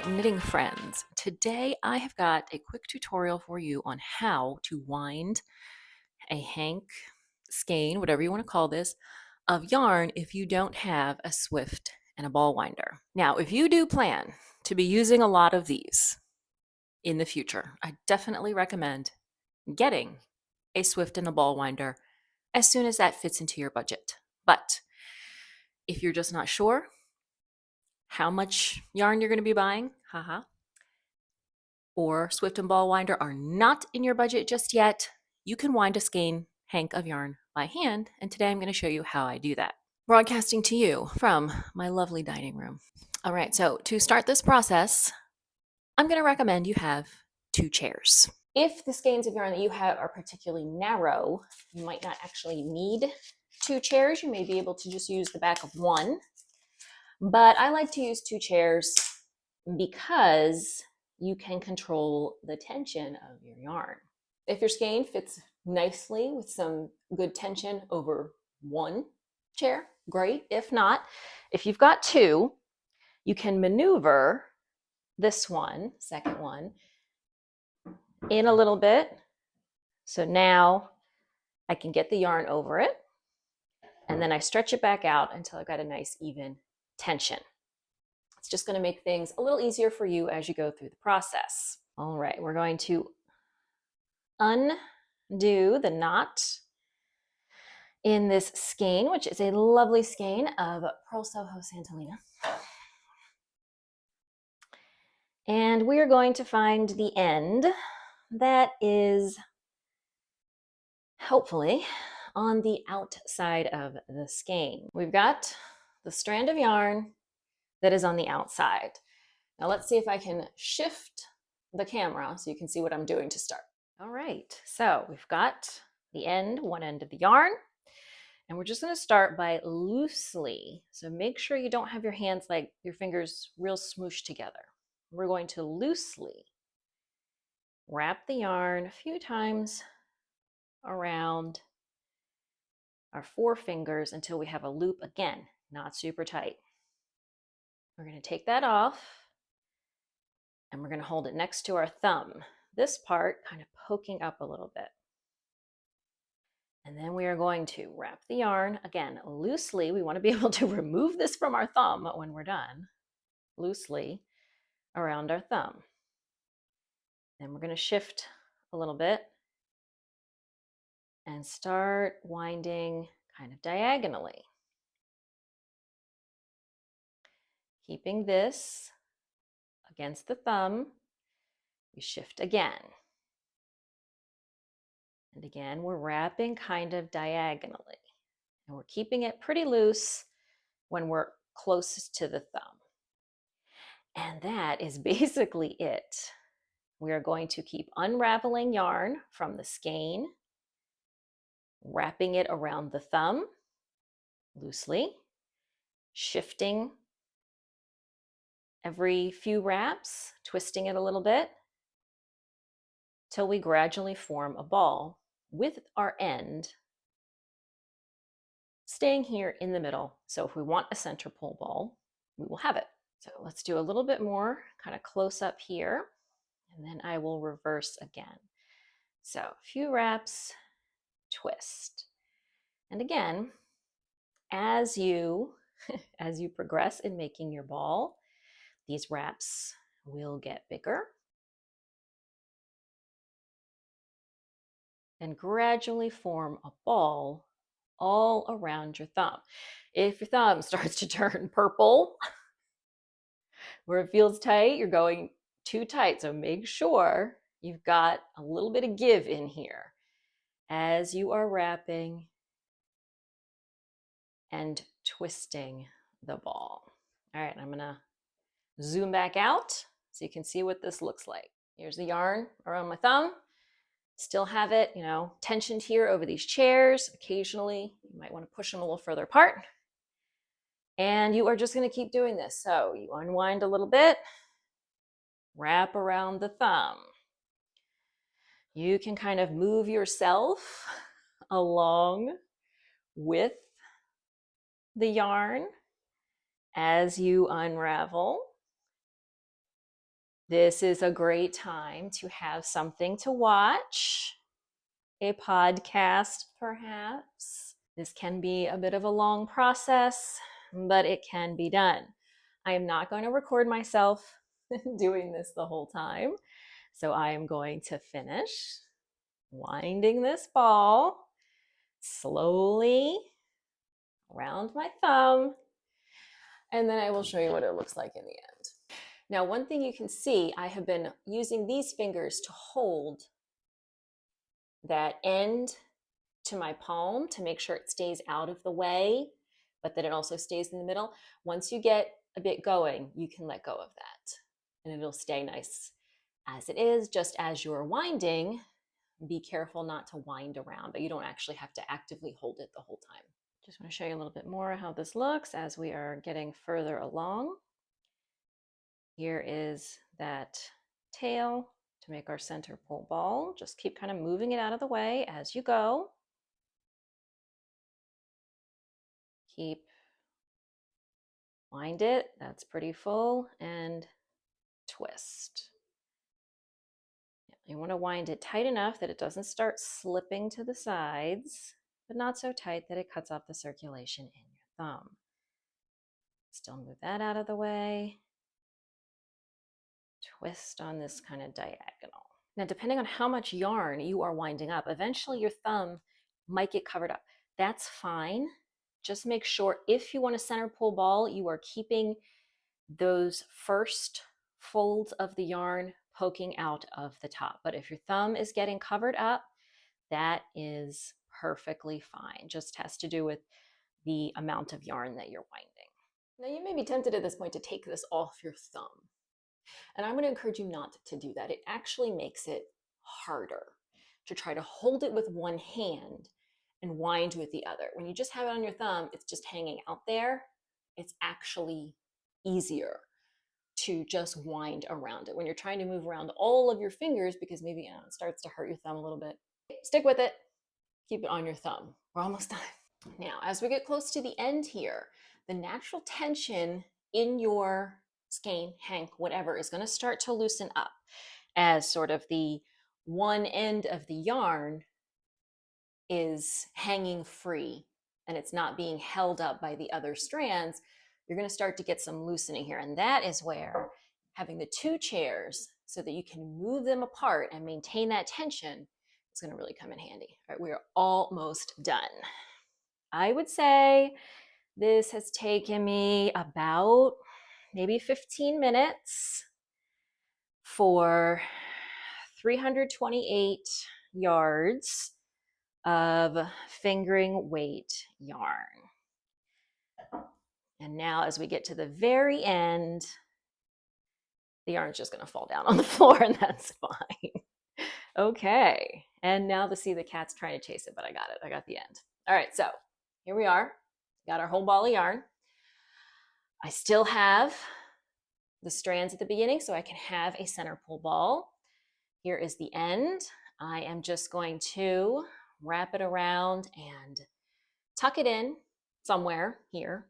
knitting friends. Today I have got a quick tutorial for you on how to wind a hank, skein, whatever you want to call this, of yarn if you don't have a Swift and a ball winder. Now, if you do plan to be using a lot of these in the future, I definitely recommend getting a Swift and a ball winder as soon as that fits into your budget. But if you're just not sure how much yarn you're going to be buying, or Swift and ball winder are not in your budget just yet, you can wind a skein hank of yarn by hand, and today I'm going to show you how I do that. Broadcasting to you from my lovely dining room. All right, so to start this process, I'm going to recommend you have 2 chairs. If the skeins of yarn that you have are particularly narrow, you might not actually need 2 chairs. You may be able to just use the back of one, but I like to use 2 chairs because you can control the tension of your yarn. If your skein fits nicely with some good tension over one chair, great. If not, if you've got 2, you can maneuver this one, second one, in a little bit. So now I can get the yarn over it, and then I stretch it back out until I've got a nice even tension. It's just going to make things a little easier for you as you go through the process. All right, we're going to undo the knot in this skein, which is a lovely skein of Pearl Soho Santalina. And we are going to find the end that is hopefully on the outside of the skein. We've got the strand of yarn that is on the outside. Now let's see if I can shift the camera so you can see what I'm doing to start. All right, so we've got the end, one end of the yarn, and we're just going to start by loosely. So make sure you don't have your hands like your fingers real smooshed together. We're going to loosely wrap the yarn a few times around our forefingers until we have a loop, again, not super tight. We're going to take that off and we're going to hold it next to our thumb. This part kind of poking up a little bit. And then we are going to wrap the yarn, again, loosely. We want to be able to remove this from our thumb when we're done, loosely around our thumb. Then we're going to shift a little bit and start winding kind of diagonally. Keeping this against the thumb, we shift again. And again, we're wrapping kind of diagonally. And we're keeping it pretty loose when we're closest to the thumb. And that is basically it. We are going to keep unraveling yarn from the skein, wrapping it around the thumb loosely, shifting every few wraps, twisting it a little bit till we gradually form a ball with our end staying here in the middle. So if we want a center pole ball, we will have it. So let's do a little bit more kind of close up here, and then I will reverse again. So a few wraps, twist. And again, as you progress in making your ball, these wraps will get bigger and gradually form a ball all around your thumb. If your thumb starts to turn purple where it feels tight, you're going too tight. So make sure you've got a little bit of give in here as you are wrapping and twisting the ball. All right, I'm gonna zoom back out so you can see what this looks like. Here's the yarn around my thumb. Still have it, tensioned here over these chairs. Occasionally, you might want to push them a little further apart. And you are just going to keep doing this. So you unwind a little bit, wrap around the thumb. You can kind of move yourself along with the yarn as you unravel. This is a great time to have something to watch, a podcast perhaps. This can be a bit of a long process, but it can be done. I am not going to record myself doing this the whole time. So I am going to finish winding this ball slowly around my thumb, and then I will show you what it looks like in the end. Now, one thing you can see, I have been using these fingers to hold that end to my palm to make sure it stays out of the way, but that it also stays in the middle. Once you get a bit going, you can let go of that and it'll stay nice as it is. Just as you're winding, be careful not to wind around, but you don't actually have to actively hold it the whole time. Just want to show you a little bit more how this looks as we are getting further along. Here is that tail to make our center pole ball. Just keep kind of moving it out of the way as you go. Keep wind it, that's pretty full, and twist. You want to wind it tight enough that it doesn't start slipping to the sides, but not so tight that it cuts off the circulation in your thumb. Still move that out of the way. Twist on this kind of diagonal. Now, depending on how much yarn you are winding up, eventually your thumb might get covered up. That's fine. Just make sure if you want a center pole ball, you are keeping those first folds of the yarn poking out of the top. But if your thumb is getting covered up, that is perfectly fine. Just has to do with the amount of yarn that you're winding. Now, you may be tempted at this point to take this off your thumb. And I'm going to encourage you not to do that. It actually makes it harder to try to hold it with one hand and wind with the other. When you just have it on your thumb, it's just hanging out there. It's actually easier to just wind around it. When you're trying to move around all of your fingers, because maybe it starts to hurt your thumb a little bit, stick with it. Keep it on your thumb. We're almost done. Now, as we get close to the end here, the natural tension in your skein, hank, whatever, is going to start to loosen up as sort of the one end of the yarn is hanging free and it's not being held up by the other strands. You're going to start to get some loosening here. And that is where having the two chairs so that you can move them apart and maintain that tension is going to really come in handy. All right, we are almost done. I would say this has taken me about maybe 15 minutes for 328 yards of fingering weight yarn. And now as we get to the very end, the yarn's just going to fall down on the floor and that's fine. Okay, and now see the cat's trying to chase it, but I got it. I got the end. All right, so here we are. Got our whole ball of yarn. I still have the strands at the beginning, so I can have a center pole ball. Here is the end. I am just going to wrap it around and tuck it in somewhere here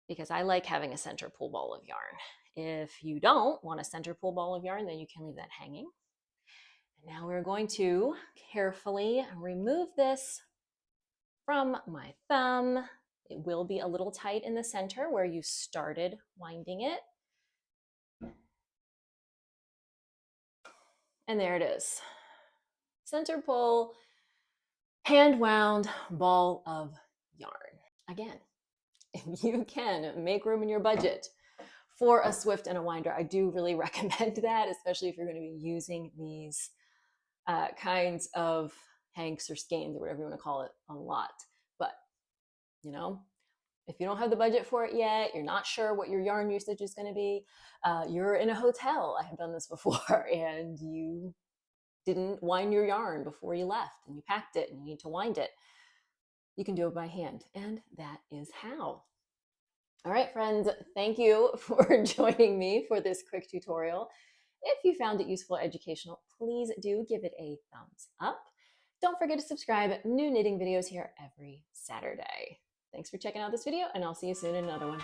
because I like having a center pole ball of yarn. If you don't want a center pole ball of yarn, then you can leave that hanging. And now we're going to carefully remove this from my thumb. It will be a little tight in the center where you started winding it. And there it is. Center pole, hand wound ball of yarn. Again, if you can make room in your budget for a Swift and a winder, I do really recommend that, especially if you're going to be using these kinds of hanks or skeins or whatever you want to call it a lot. But, you know, if you don't have the budget for it yet, you're not sure what your yarn usage is going to be, you're in a hotel, I have done this before, and you didn't wind your yarn before you left and you packed it and you need to wind it, you can do it by hand, and that is how. All right, friends, thank you for joining me for this quick tutorial. If you found it useful or educational, please do give it a thumbs up. Don't forget to subscribe. New knitting videos here every Saturday. Thanks for checking out this video, and I'll see you soon in another one.